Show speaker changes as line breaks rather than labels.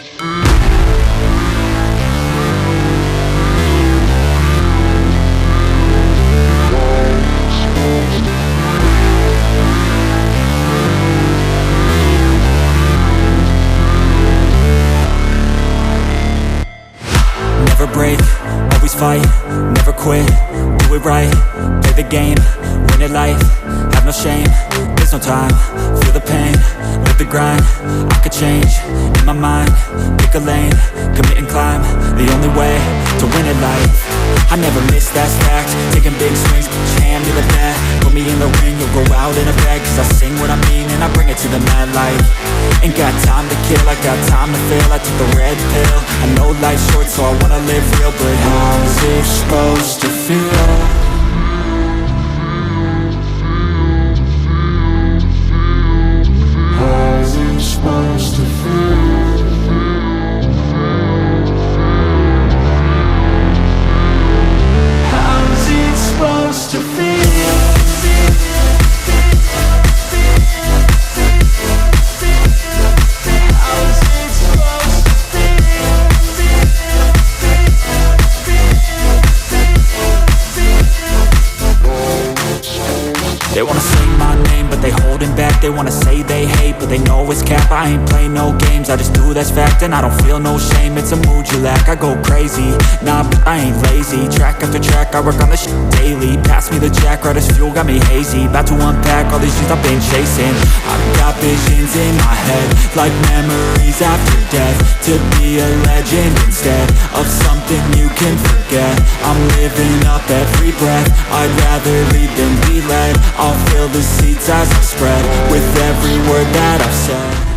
Never break, always fight, never quit, do it right, play the game, win it life, have no shame, there's no time, feel the pain, live the grind, I could change, in my mind, pick a lane, commit and climb, the only way to win it life. I never miss, that's fact, taking big swings, put your hand to the bat, put me in the ring, you'll go out in a bag, cause I sing what I mean and I bring it to the mad light. Ain't got time to kill, I got time to feel, I took the red pill, I know life's short so I wanna live real, but how's it supposed to feel? How's it supposed to feel? How's it supposed to feel? They wanna say my name, but they holding back. They wanna say they hate, but they know it's cap. I ain't play no games, I just do, that's fact. And I don't feel no shame, it's a mood you lack. I go crazy, nah, but I ain't lazy. Track after track, I work on this shit daily. Pass me the jack, right as fuel, got me hazy. About to unpack all these things I've been chasing. I've got visions in my head, like memories after death. To be a legend instead of something you can forget. I'm living up every breath, I'd rather lead than be led. I'll fill the seats as I spread with every word that I've said.